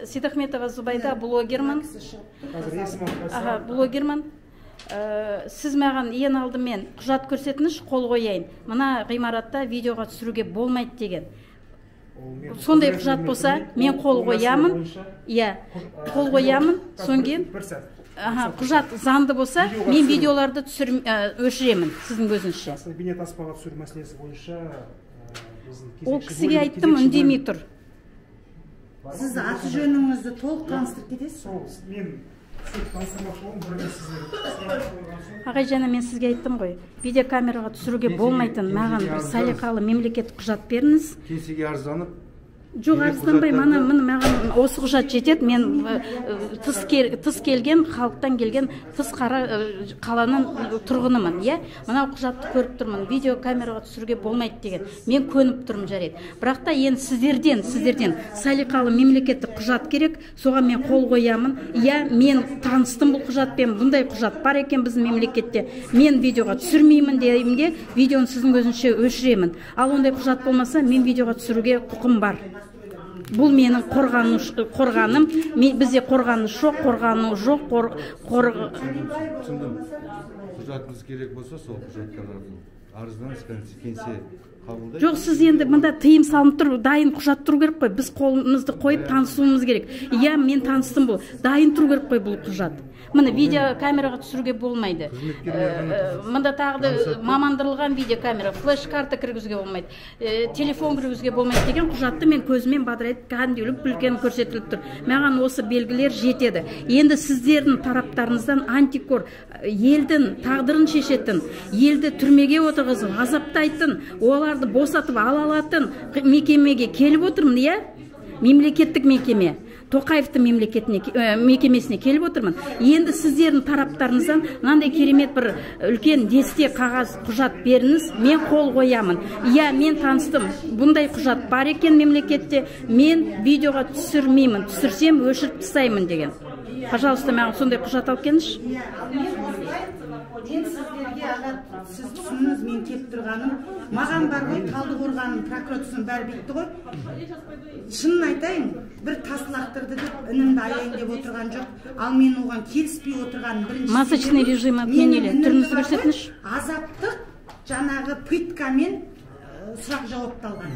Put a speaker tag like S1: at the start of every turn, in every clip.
S1: Сейдахметова Зубайда, блогермін. Блогермін. Сіз маған ең алдымен құжат көрсетіңіз, қол қояйын. Мына ғимаратта видеоға түсіруге болмайды деген. Сондай құжат болса, мен қол қоямын. Иә, қол қоямын. Сонген құжат заңды болса, мен видеоларды өшіремін, сіздің көзіңізше.
S2: Бейнетаспаға түсіру мәселесі бойынша
S1: ол кісіге айттым, үндемей тұр.
S3: Сіз аты жөніңізді толық таныстырып кетесіз?
S2: Мен таныстырмақшы болдым, бірге сіздер.
S1: Ағай жана, мен сізге айттым ғой, видеокамераға түсіруге болмайтын, маған бір салиқалы мемлекеттік құжат беріңіз.
S4: Кеңсеге арызданып,
S1: жоқ, арызданбай, маған осы құжат жетеді. Мен тыс келген, халықтан келген, тыс қаланың тұрғынымын. Мына құжатты көріп тұрмын, видеокамераға түсіруге болмайды деген. Мен көніп тұрмын, жарайды. Бірақ та енді сіздерден салиқалы мемлекеттік құжат керек, соған мен қол қоямын. Мен таныстым бұл құжатпен, бұндай құжат бар екен біздің мемлекетте. Мен видеоға түсірмеймін деймін, видеоны сіздің көзінше өшіремін. Ал ондай құжат болмаса, мен видеоға түсіруге құқым бар. Бұл менің қорғаным, бізде қорғаныс жоқ.
S4: Түсіндім. Құжатыңыз керек болса, сол құжаттарды арызданыңыз, кеңсе қабылдайды.
S1: Жоқ, сіз енді мында тыйым салынып тұр, дайын құжат тұру керек қой. Біз қолымызды қойып танысуымыз керек. Мен таныстым бұл. Дайын тұру керек қой бұл құжат. Мына видеокамераға түсіруге болмайды. Мында тағы мамандырылған видеокамера, флеш-карта кіргізуге болмайды, телефон кіргізуге болмайды деген құжатты мен көзімен бадырайтып, кәндеуліп, бүлкен көрсетіліп тұр. Маған осы белгілер жетеді. Енді сіздердің тараптарыңыздан антикор, елдің тағдырын шешетін, елді түрмеге отырғызып, азаптайтын, оларды босатып ала алатын мекемеге келіп отырмын, мемлекеттік мекеме. Тоқаевтың мекемесіне келіп отырмын. Енді сіздердің тараптарыңыздан мынандай керемет бір үлкен десте қағаз құжат беріңіз, мен қол қоямын. Мен таныстым, бұндай құжат бар екен мемлекетте, мен видеоға түсірмеймін, түсірсем өшіріп тастаймын деген. Пожалуйста, маған сондай құжат алып келіңізші.
S3: Мен сіздерге ағат, сіз түсініңіз, мен кеп тұрғаным, маған бар ғой, Талдықорғанның прокуратурасының бәрі бітті ғой. Шынын айтайын, бір тас лақтырды деп інімді аяйын деп отырған жоқ. Ал мен оған келіспей отырған бірінші
S1: масочный режим отменили. Түріңізді көрсетіңізші.
S3: Азаптық жаңағы пыткамен сұрақ жауапталған.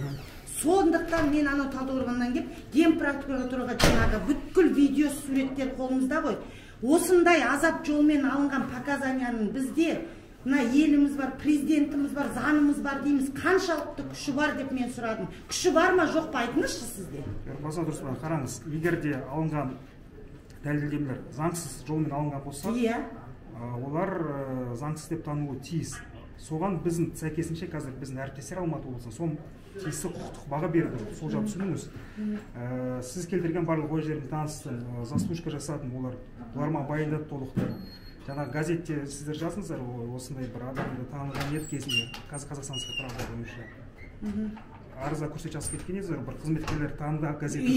S3: Сондықтан мен анау Талдықорғаннан кеп, Ген прокуратураға жаңағы бүткіл видео суреттер қолымызда ғой. Осындай азап жолмен алынған показанияның бізде мына еліміз бар, президентіміз бар, заңымыз бар дейміз, қаншалықты күші бар деп мен сұрадым. Күші бар ма, жоқ па, айтыңызшы сізде.
S2: Баса дұрыс па, қараңыз, егер де алынған дәлелдемелер заңсыз жолмен алынған болса, олар заңсыз деп танылуы тиіс. Соған біздің сәйкесінше қазір біздің әріптестер Алматы облысынан соң тиісті құқықтық баға берді. Сол жағы түсініңіз. Сіз келтірген барлық ой жерін таныстым, заслушка жасадым, оларма баяндады толықты. Жаңағы газетте сіздер жазыңыздар, осындай бір адамды танылған ет кезінде Қазақстандық правда бойынша арызда көрсетіп жазып кеткен едіңіздер, бір қызметкерлер таныды газетте.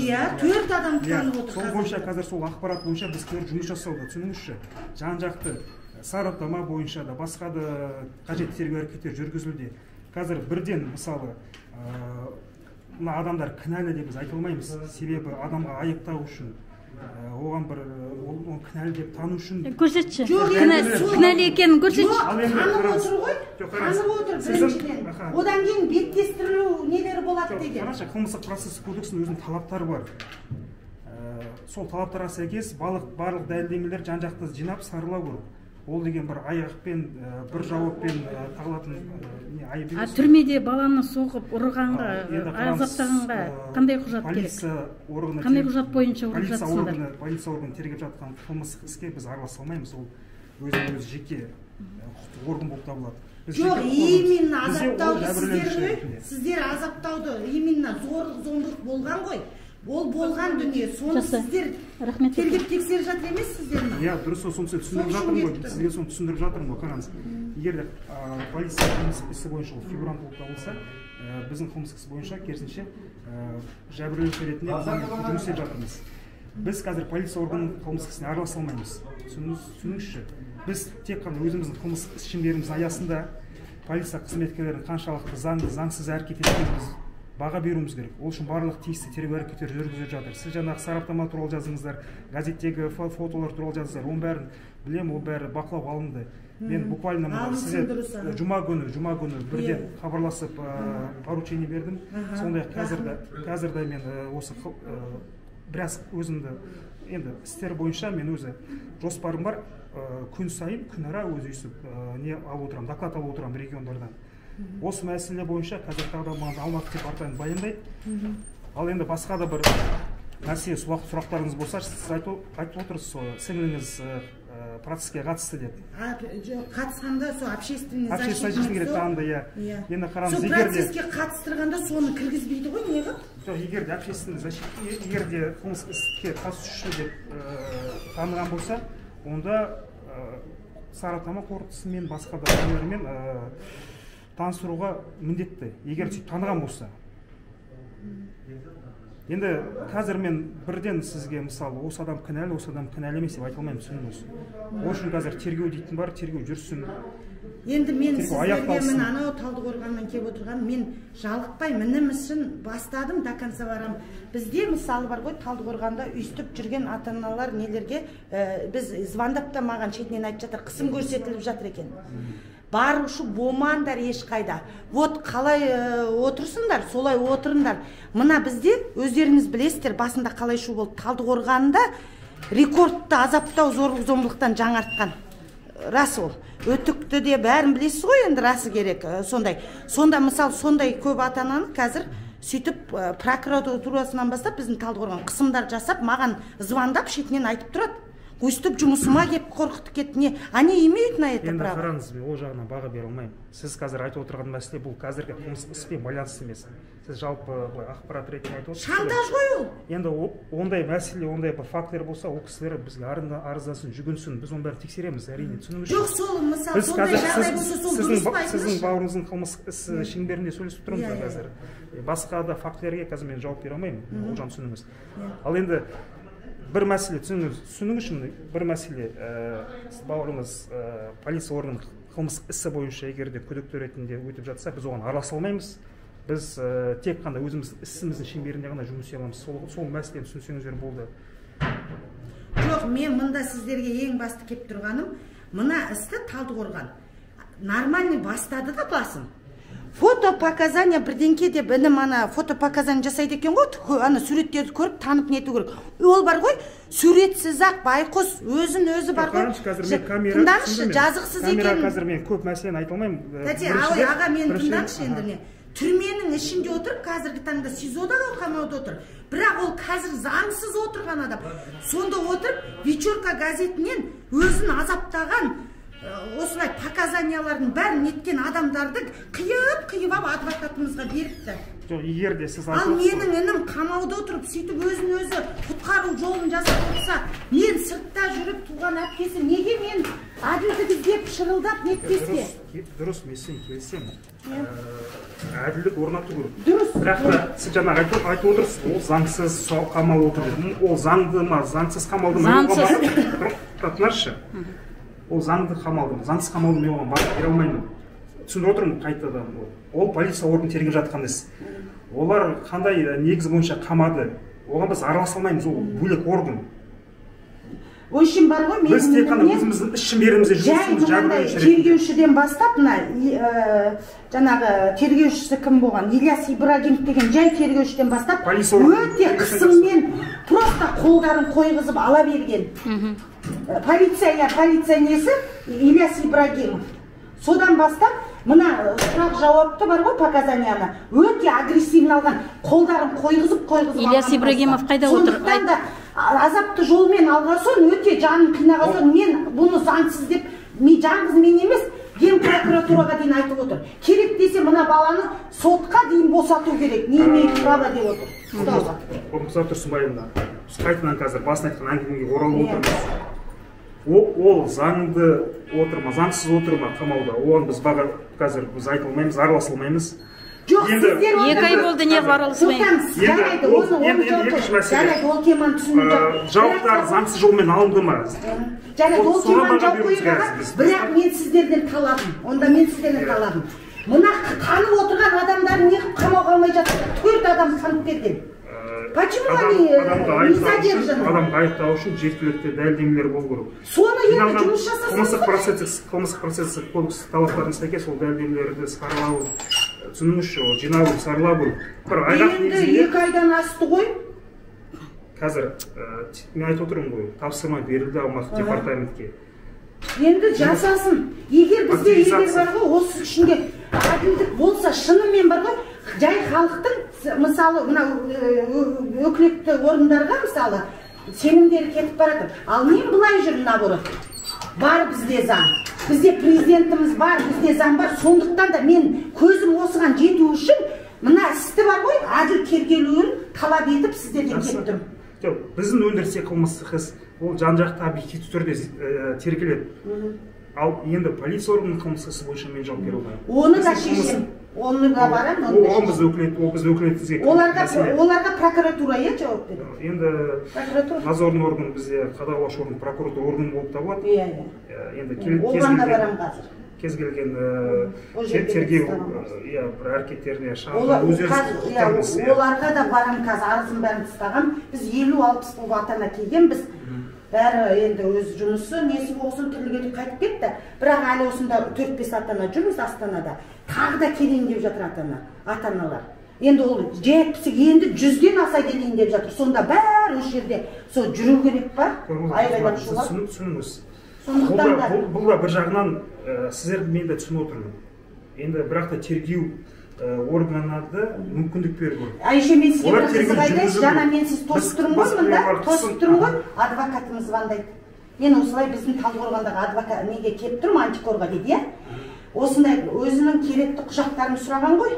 S3: 4 адам танып отыр.
S2: Сол бойынша қазір сол ақпарат бойынша біз жұмыс жасауда, түсініңізші. Жан-жақты сараптама бойынша да басқа да қажетті тергеу әрекеттер жүргізілуде. Қазір бірден мысалы мына адамдар кінәлі деп біз айта алмаймыз. Себебі адамға айыптау үшін, оған бір кінәлі деп тану үшін
S1: көрсетші. Кінәлі екенін көрсетші.
S3: Танып отыр ғой. Танып отыр біріншіден. Одан кейін беттестірілу нелері болады деген.
S2: Қарашы, қылмыстық процесс кодексінің өзінің талаптары бар. Сол талаптарға сәйкес барлық дәлелдемелер жан-жақты жинап саралау керек. Ол деген бір аяқпен, бір жауаппен тағылатын айып емес.
S1: Түрмеде баланы соғып, ұрғанға, азаптағанға қандай құжат керек? Қандай құжат бойынша ұрып жатсыңдар?
S2: Полиция органы тергеп жатқан қылмыстық іске біз араласа алмаймыз. Ол өзі жеке құқықтық орган болып табылады.
S3: Жоқ, именно азаптауды сіздер азаптауды, именно зорлық болған ғой. Ол болған дүние, соны сіздер тергеп тексеріп жатыр емес сіздер ме?
S2: Дұрыс, соны түсіндіріп жатырмын ғой, сізге соны түсіндіріп жатырмын ғой, қараңыз. Егер де полиция қылмыстық ісі бойынша ол фигурант болып табылса, біздің қылмыстық іс бойынша керісінше жәбірленуші ретінде жұмыс істеп жатырмыз. Біз қазір полиция органының қылмыстық ісіне араласа алмаймыз. Түсініңізші, біз тек қана өзіміздің қылмыстық іс шеңберіміздің аясында полиция қызметкерлерінің қаншалықты заңды, заңсыз әрекет еткенін біз баға беруіміз керек. Ол үшін барлық тиісті тергеу әрекеттер жүргізіліп жатыр. Сіз жаңағы сараптама туралы жаздыңыздар, газеттегі фотолар туралы жаздыңыздар, оның бәрін білемін, ол бәрі бақылауға алынды. Мен буквально сізге жұма күні бірден хабарласып поручение бердім. Сондай қазірде мен осы біраз өзімді енді істер бойынша мен өзі жоспарым бар. Күн сайын күнара өз үйсіп не алып отырамын, доклад алып отырамын региондардан. Осы мәселе бойынша қазір тағы да маған Алматы департамент баяндайды. Ал енді басқа да бір нәрсе сұрақтарыңыз болса, сіз айтып отырсыз, сіңліңіз процесске қатысты деп.
S3: Қатысқанда сол общественный
S2: защитник керек танды, иә. Енді қараңыз,
S3: егер де процесске қатыстырғанда соны кіргізбейді ғой, неғып?
S2: Жоқ, егер де общественный защитник, егер де қылмыстық іске қатысушы деп таныған болса, онда сараптама қорытындысымен басқа да нелермен таныстыруға міндетті, егер сөйтіп таныған болса. Енді қазір мен бірден сізге мысалы осы адам кінәлі, осы адам кінәлі емес деп айта алмаймын, түсініңіз. Ол үшін қазір тергеу дейтін бар, тергеу жүрсін.
S3: Енді мен сіздерге мен анау Талдықорғаннан келіп отырған, мен жалықпай мінім үшін бастадым, до конца барам. Бізде мысалы бар ғой, Талдықорғанда өйстіп жүрген ата-аналар нелерге біз звондап та маған шетінен айтып жатыр, қысым көрсетіліп жатыр екен. Барушы болмаңдар ешқайда. Вот қалай отырсыңдар, солай отырыңдар. Мына бізде өздеріңіз білесіздер, басында қалай шу болды. Талдықорғанда рекордты азаптау зорлық-зомбылықтан жаңартқан. Рас ол. Өтікті де бәрін білесіз ғой, енді расы керек. Сонда мысалы сондай көп ата-ананы қазір сөйтіп прокуратурасынан бастап біздің Талдықорған қысымдар жасап, маған звондап шетінен айтып тұрады. Өйстіп жұмысыма кеп қорқытып кетіне, они имеют на это право.
S2: Енді қараңыз, мен ол жағынан баға бере алмаймын. Сіз қазір айтып отырған мәселе бұл қазіргі қылмыстық іспен байланысты емес. Сіз жалпы ақпарат ретінде айтып отырсыз.
S3: Шантаж ғой ол.
S2: Енді ондай мәселе, ондай бір фактілер болса, ол кісілер бізге арыздасын, жүгінсін, біз оны бәрін тексереміз, әрине, түсініңіз.
S3: Жоқ, сол мысалы сондай жағдай болса, сол дұрыс па?
S2: Сіздің бауырыңыздың қылмыстық ісі шеңберінде сөйлесіп тұрмыз қазір. Басқа да фактілерге қазір мен жауап бере алмаймын, ол жағын түсініңіз. Ал енді бір мәселе түсіну үшін бір мәселе бауырыңыз полиция органының қылмыстық ісі бойынша егер де күдікті ретінде өтіп жатса, біз оған араласа алмаймыз. Біз тек қана өзіміздің ісіміздің шеңберінде ғана жұмыс істей аламыз. Сол мәселені түсінсеңіздер болды.
S3: Жоқ, мен мында сіздерге ең басты келіп тұрғаным, мына істі Талдықорған нормальный бастады да басын. Фото показания бірденке деп інім ана фото показания жасайды екен ғой, ана суреттерді көріп танып нету керек. Ол бар ғой, суретсіз ақ байқұс өзін өзі бар ғой. Тыңдаңызшы, жазықсыз екен.
S2: Камера қазір мен көп мәселені айта алмаймын.
S3: Тәте, аға мен тыңдаңызшы енді не. Түрменің ішінде отырып, қазіргі таңда СИЗОда қамауда отыр. Бірақ ол қазір заңсыз отырған адам. Сонда отырып, Вечерка газетінен өзін азаптаған осылай показаниялардың бәрін неткен адамдарды қиып ап адвокатымызға беріпті.
S2: Жоқ, егер де сіз
S3: ал менің інім қамауда отырып, сөйтіп өзін өзі құтқару жолын жасап отырса, мен сыртта жүріп туған әпкесі неге мен әділдік іздеп шырылдап нетпеске?
S2: Дұрыс, мен сен келісемін. Әділдік орнату керек.
S3: Дұрыс.
S2: Бірақ та сіз жаңағы айтып отырсыз, ол заңсыз қамалып отыр. Ол заңды ма, заңсыз қамалды ма? Заңсыз. Ол заңды қамалды, заңсыз қамалды мен оған барып бере алмаймын. Түсініп отырмын қайтадан. Ол полиция органы тергеп жатқан іс. Олар қандай негіз бойынша қамады, оған біз араласа алмаймыз, ол бөлек орган.
S3: Ол үшін бар ғой,
S2: біз тек қана өзіміздің іс шеңберімізде жұмысымыз
S3: жай тергеушіден бастап, жаңағы тергеушісі кім болған, Ильяс Ибрагимов деген жай тергеушіден бастап, өте қысыммен просто қолдарын қойғызып ала берген. Полиция несі Ильяс Ибрагимов. Содан бастап, мына сұрақ жауапты бар ғой, показанияны өте агрессивно алған, қолдарын қойғызып
S1: Ильяс Ибрагимов қайда отыр?
S3: Сондықтан да азапты жолмен алған соң өте жанын қинаған соң мен бұны заңсыз деп, жалғыз мен емес, Ген прокуратураға дейін айтып отыр. Керек десе мына баланы сотқа дейін босату керек, не имеет права деп отыр. Құдауға.
S2: Құдауға тұрсын байымда. Біз қайтынан қазір басын айтқан әңгімеге оралып отырмыз. Ол заңды отыр ма, заңсыз отыр ма қамауда, оған біз қазір біз айта алмаймыз, араласа алмаймыз.
S3: Жоқ, сіздер
S1: екі ай болды не араласпаймыз.
S3: Жарайды, ол теманы түсіндім.
S2: Жауаптар заңсыз жолмен алынды ма?
S3: Жарайды, ол теманы жауап қойып, бірақ мен сіздерден талабым. Онда мен сіздерден талабым. Мына танып отырған адамдарын неғып қамауға алмай жатыр? 4 адам танып берген. Почему они не задержаны?
S2: Адамға айыптау үшін жеткілікті дәлелдемелер болу керек.
S3: Соны енді жұмыс жасасаңыз.
S2: Қылмыстық процесстік кодекс талаптарына сәйкес ол дәлелдемелерді саралау, түсініңізші, жинау, саралау.
S3: Енді 2 айдан асты ғой.
S2: Қазір мен айтып отырмын ғой, тапсырма берілді аумақтық департаментке.
S3: Енді жасасын. Егер бізде бар ғой, осы ішінде әділдік болса, шынымен бар ғой, жай халықтың, мысалы, өкілетті орындарға, мысалы, сенімдері кетіп барады. Ал мен былай жүрмін, наоборот. Бар бізде заң. Бізде президентіміз бар, бізде заң бар. Сондықтан да мен көзім осыған жету үшін мына істі бар ғой, әділ тергелуін талап етіп сіздерден кеттім.
S2: Біздің өндірсе қылмыстық іс, ол жан-жақты объективті түрде тергеледі. Ал енді полиция органының қылмыстық ісі бойынша мен жауап бере алмаймын.
S3: Оны да шешем. Оны да барам,
S2: ол біз өкілетімізге.
S3: Оларға прокуратура жауап береді.
S2: Енді надзорный орган бізде қадағалаушы орган, прокуратура орган болып табылады. Енді
S3: оған да барам қазір.
S2: Кез келген тергеу бір әрекеттеріне шағым
S3: оларға да барам қазір, арызын бәрін тастағам. Біз 50-60 болып атана келгенбіз. Бәрі енді өз жұмысы, несі болсын түрліге қайтып кетті. Бірақ әлі осында 4-5 атана жүрміз Астанада. Тағы да келейін деп жатыр ата-аналар. Енді ол 70, енді 100-ден аса келейін деп жатыр. Сонда бәрі осы жерде сол жүру керек па? Айғайлап шулап.
S2: Түсініңіз. Бұл да бір жағынан сіздерді мен де түсініп отырмын. Енді бірақ та тергеу органады мүмкіндік беру керек.
S3: Айше, мен сізге бір қызық айтайыншы, жаңа мен сіз тосып тұрмын ғой мында, тосып тұрмын ғой, адвокатымыз звондайды. Мен осылай біздің Талдықорғандағы адвокат неге келіп тұрмын, антикорға дейді, осындай өзінің керекті құжаттарын сұраған ғой.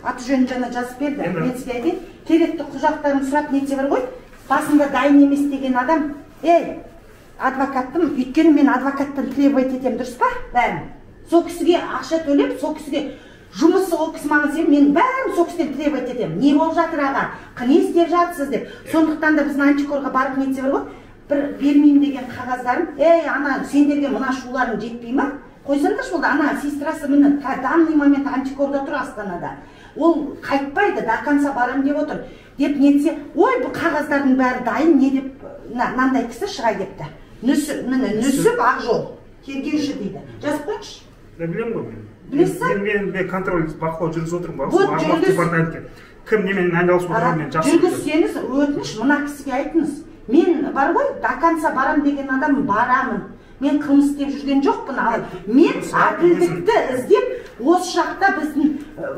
S3: Аты жөнін жаңа жазып берді. Мен сізге айтайын, керекті құжаттарын сұрап нетсе бар ғой, басында дайын емес деген адам, адвокаттым, өйткені мен адвокаттан требовать етем, дұрыс па? Бәрін. Сол кісіге ақша төлеп, сол кісіге жұмысы ол кісі маған себеп, мен бәрін сол кісіден требовать етем. Не болып жатыр аға? Не істеп жатырсыз деп. Сондықтан да біздің антикорға барып нетсе бар ғой, бір бермеймін деген қағаздарын, ана сендерге мына шуларың жетпей ма? Қойсаңдаршы, болды, ана сестрасы мені данный момент антикорда тұр Астанада. Ол қайтпайды, до конца барам деп отыр. Деп нетсе, ой, бұл қағаздардың бәрі дайын, не деп, мынандай кісі шыға кетті. Нүсіп Ақжол, тергеуші дейді. Жазып қойшы.
S2: Білем ғой мен.
S3: Білесің?
S2: Мен контроль бақылау жүргізіп отырмын ба? Аумақтық департаментке. Кім немен айналысып отырғанын мен жақсы білемін.
S3: Жүргізсеңіз, өтініш мына кісіге айтыңыз. Мен бар ғой, до конца барам деген адам барамын. Мен қылмыс істеп жүрген жоқпын, ал мен әділдікті іздеп, осы жақта біздің,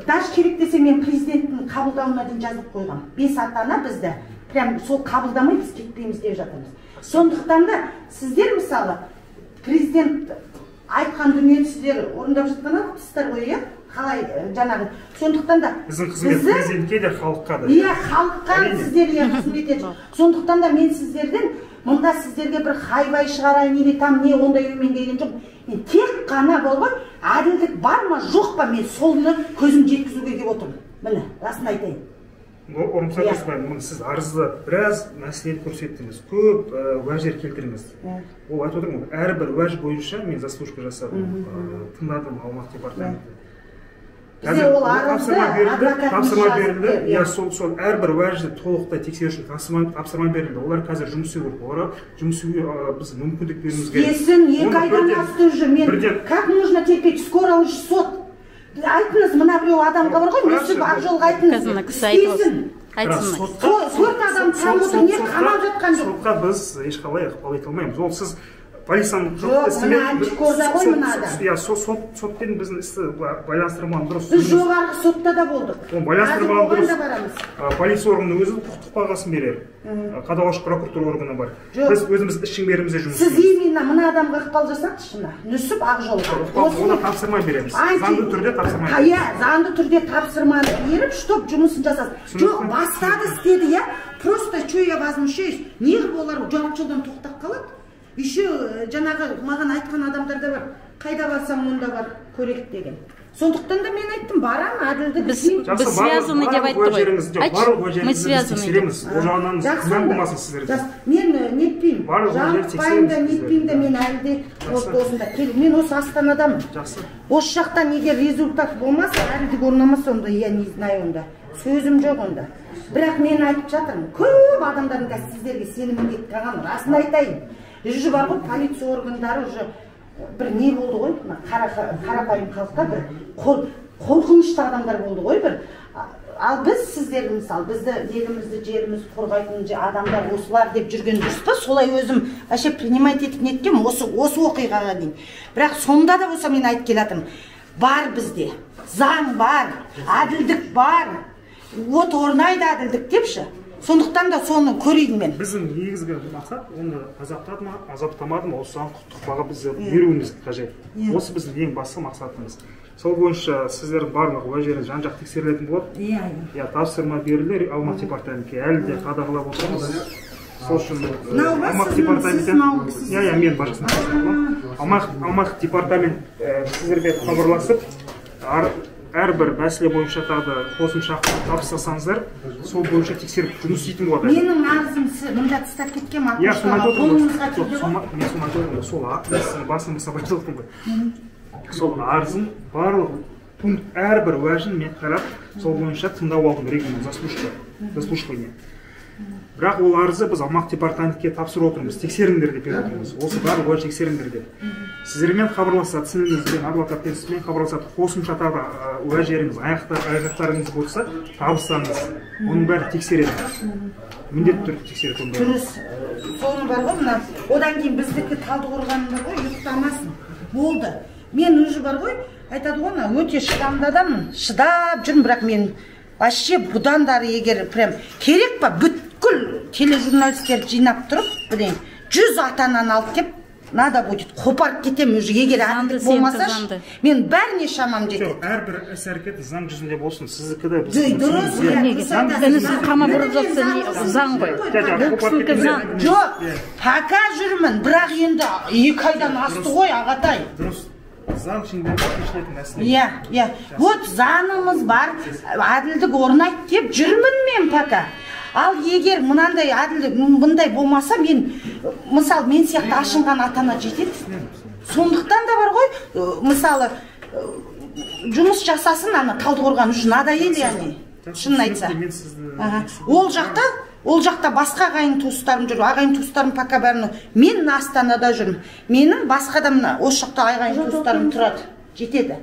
S3: даже керек десе мен президенттің қабылдауына дейін жазып қойғам. 5 ата-ана бізді, прям сол қабылдамай біз кетпейміз деп жатырмыз. Сондықтан да сіздер мысалы, президент айтқан дүниені сіздер орындап жатқан адамсыздар ғой, қалай жаңағы. Сондықтан да
S2: біздің қызмет президентке де, халыққа да.
S3: Халыққа сіздер қызмет етеді. Сондықтан да мен сіздерден мұнда сіздерге бір хайвай шығарайын или там не ондай оймен келген жоқ. Мен тек қана болған әділдік бар ма жоқ па, мен солны көзім жеткізуге келіп отырмын. Міне, расын айтайын.
S2: Орынсыз тұрсызбай, сіз арызды біраз мәселе көрсеттіңіз, көп уәждер келтіріңіз. Ол айтып отырмын, әрбір уәж бойынша мен заслушка жасадым, тыңдадым аумақтық департаментті. Тапсырма берілді, сол әрбір уәжді толықтай тексеру үшін тапсырма берілді. Олар қазір жұмыс істеу керек, олар жұмыс істеуге біз мүмкіндік беруіміз керек.
S3: Есін, 2 айдан асты уже, мен как нужно терпеть, скоро уже сот. Айтыңыз, мына біреу адамға бар ғой, Нүсіп Ақжолға айтыңыз, істейсін. 4 адам танып отыр, не қамап жатқан жоқ.
S2: Сотқа біз ешқалай ықпал ете алмаймыз. Ол сіз полицияның
S3: жоқ, мына антикорда ғой мына адам.
S2: Сотпен біздің істі байланыстырмаған дұрыс.
S3: Біз жоғарғы сотта да болдық.
S2: Байланыстырмаған дұрыс. Полиция органы өзі құқықтық бағасын берер. Қадағалаушы прокуратура органы бар. Біз өзіміз іс-шеңберімізде жұмыс
S3: істейміз. Сіз именно мына адамға ықпал жасаңызшы, Нүсіп Ақжолға.
S2: Оны тапсырма береміз. Заңды түрде тапсырма береміз.
S3: Иә, заңды түрде тапсырманы беріп, чтоб жұмысын жасасын. Жоқ, бастады істеді, просто что я возмущаюсь, неғып олар жарты жылдан тоқтап қалады. Еще жаңағы маған айтқан адамдар да бар, қайда барсам онда бар көрейік деген. Сондықтан да мен айттым, барам, әділдік
S1: Біз связаны деп айтты ғой. Мы связаны.
S2: Ол жағынан күмән болмасын сіздерде.
S3: Мен нетпеймін. Жалықпайым да, нетпеймін да, мен әлі де осында. Мен осы Астанадамын. Осы жақтан егер результат болмаса, әділдік орнамаса, онда я не знаю онда. Сөзім жоқ онда. Бірақ мен айтып жатырмын, көп адамдардың да сіздерге сенімін кеткен, расын айтайын. Уже бар ғой, полиция органдары уже бір не болды ғой, қарапайым халыққа бір қорқынышты адамдар болды ғой бір. Ал біз сіздерді мысалы, бізді елімізді, жерімізді қорғайтын адамдар осылар деп жүрген дұрыс па? Солай өзім вообще принимать етіп неткем осы оқиғаға дейін. Бірақ сонда да болса мен айтып келатырмын, бар бізде, заң бар, әділдік бар, от орнайды әділдік депші. Сондықтан да соны көрейін мен.
S2: Біздің негізгі мақсат, оны азаптамады ма, осы құқықтық баға бізді беруіміз қажет. Осы біздің ең басты мақсатымыз. Сол бойынша сіздердің барлық уәждеріңіз жан-жақты тексерілетін болады. Иә, тапсырма берілер Алматы департаментке, әлі де қадағалап отырмыз. Сол үшін Алматы департаменттен, мен бажасын Алматы департамент сіздерге хабарласып, әрбір мәселе бойынша тағы қосымша тапсырсаңыздар, сол бойынша тексеріп жұмыс істейтін болады.
S3: Менің арызым мұнда тастап кеткен ақпаштаға қолыңызға тиді ғой?
S2: Мен соны айтып сол басын мысап айтылықтым ғой. Сол арызым барлық пункт әрбір уәжін мен қарап, сол бойынша тыңдап алдым регламент заслушивание. Бірақ ол арызы біз Алматы департаментке тапсырып отырмыз, тексеріңдер деп отырмыз. Осы барлық уәж тексеріңдер деп. Сіздермен хабарласады, сізбен адвокатпен сізбен хабарласады, қосымша тағы уәждеріңіз, айғақтарыңыз болса, табыстаңыз. Оның бәрі тексереді. Міндетті түрде тексереді.
S3: Дұрыс. Соны бар ғой, мына одан кейін біздікі Талдықорғанның бар ғой, ұйықтамасын. Болды. Мен уже бар ғой, айтады ғой, өте шыдамды адаммын. Шыдап жүрмін, бірақ мен вообще бұдан дары егер прям керек па, бүткіл тележурналистер жинап тұрып, 100 ата-ананы алып кеп, надо будет қопарып кетем уже, егер әділдік болмаса, мен бәріне шамам жетеді.
S2: Әрбір іс-әрекет заң жүзінде болсын, сіздікі де
S3: дұрыс.
S1: Сіз қама бұрып жатса заң ғой.
S3: Жоқ, пока жүрмін, бірақ енді 2 айдан асты ғой, ағатай.
S2: Дұрыс. Заң шеңберінде шешілетін мәселе.
S3: Вот заңымыз бар, әділдік орнайды деп жүрмін мен пока. Ал егер мынандай әділдік бұндай болмаса, мысалы мен сияқты ашынған ата-ана жетеді. Сондықтан да бар ғой, мысалы жұмыс жасасын, Талдықорған үшін надоели яғни. Шынын айтса. Ол жақта басқа ағайын туыстарым жүр. Ағайын туыстарым пока бәрін. Мен Астанада жүрмін. Менің басқа да осы жақта ағайын туыстарым тұрады. Жетеді.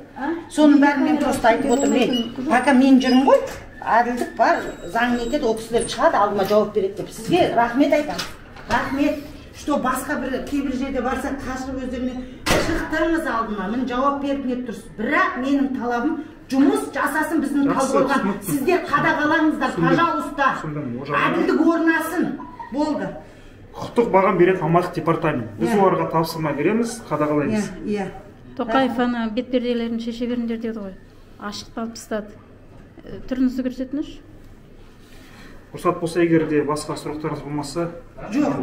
S3: Соның бәрін мен просто айтып отырмын. Пока мен жүрмін ғой, әділдік бар, заң етеді, ол кісілер шығады, алдыма жауап береді деп. Сізге рахмет айтамын. Рахмет. Что басқа бір кейбір жерде барса, қашырып өздеріне шықтыңыз алдыма. Мен жауап беріп не тұрсыз. Бірақ менің талабым жұмыс жасасын біздің Талдықорған. Сіздер қадағалаңыздар, пожалуйста. Әділдік орнасын. Болды.
S2: Құқықтық баға береді Алматы департамент. Біз оларға тапсырма береміз, қадағалаймыз.
S1: Тоқаев бетперделерін шеше беріңдер деді ғой. Ашық алып тастады. Түріңізді көрсетіңізші.
S2: Рұқсат болса, егер де басқа сұрақтарыңыз болмаса?
S3: Жоқ,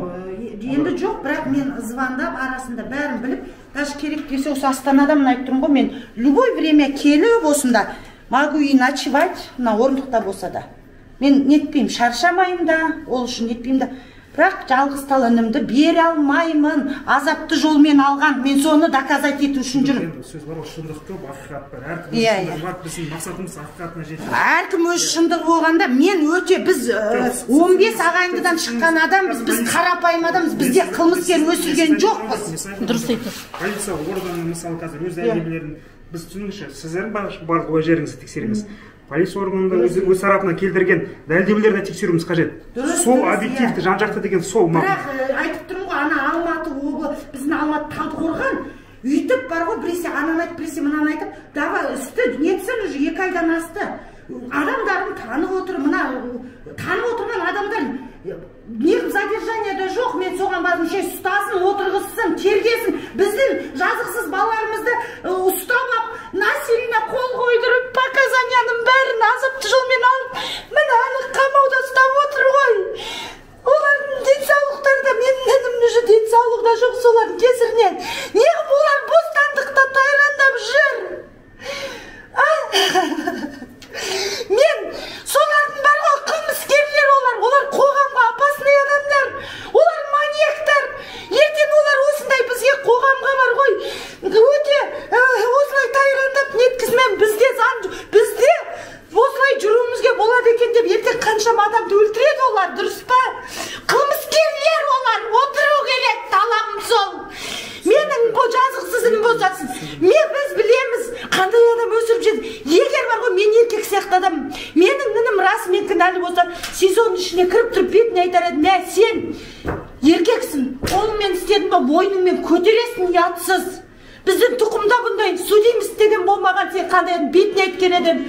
S3: енді жоқ, бірақ мен звондап арасында бәрін біліп, даже керек десе осы Астанадан айтып тұрмын ғой, мен любой время келіп осында могу и ночевать, мына орындықта болса да. Мен нетпеймін, шаршамайым да, ол үшін нетпеймін да. Бірақ жалғыз үнімді бере алмаймын, азапты жолмен алған, мен соны доказать ету үшін жүрмін.
S2: Сөз бар, шындық көп, ақиқат бар. Әркім бар, біздің мақсатымыз ақиқатына жету.
S3: Әркім өз шындығы болғанда, мен өте, біз 15 ағайындыдан шыққан адамбыз, біз қарапайым адамбыз, бізде қылмыскер өсірген жоқпыз.
S1: Дұрыс айтасыз.
S2: Полиция органы мысалы қазір өз дәлелдемелерін біз түсініңізші, сіздердің барлық уәждеріңізді тексереміз. Полиция органында өз тарапынан келтірген дәлелдемелерді тексеруіміз қажет. Сол объективті, жан-жақты деген сол.
S3: Бірақ айтып тұрмын ғой, Алматы облысы, біздің Алматы Талдықорған үйтіп бар ғой, біресе ананы айтып, біресе мынаны айтып, давай істі нетсін уже 2 айдан асты. Адамдарын танып отыр, танып отырған адамдар неғып задержанияда жоқ, мен соған бардым, ұстасын, отырғызсын, тергесін, біздің жазықсыз балаларымызды ұстап алып, насилине қол қойдырып, показанияның бәрін азапты жолмен алып, міне әлі қамауда ұстап отыр ғой. Олардың денсаулықтары да, менің інім уже денсаулығы да жоқ, солардың кесірінен. Неғып олар бостандықта тайрандап жүр? сен әлі болса сезонның ішіне кіріп тұрып бетіне айтар едім, мә сен еркексің, қолыңмен істедің ба мойныңмен көтересің ұятсыз. Біздің тұқымда бұндай судимость деген болмаған, сен қандай бетіне айтқан едім.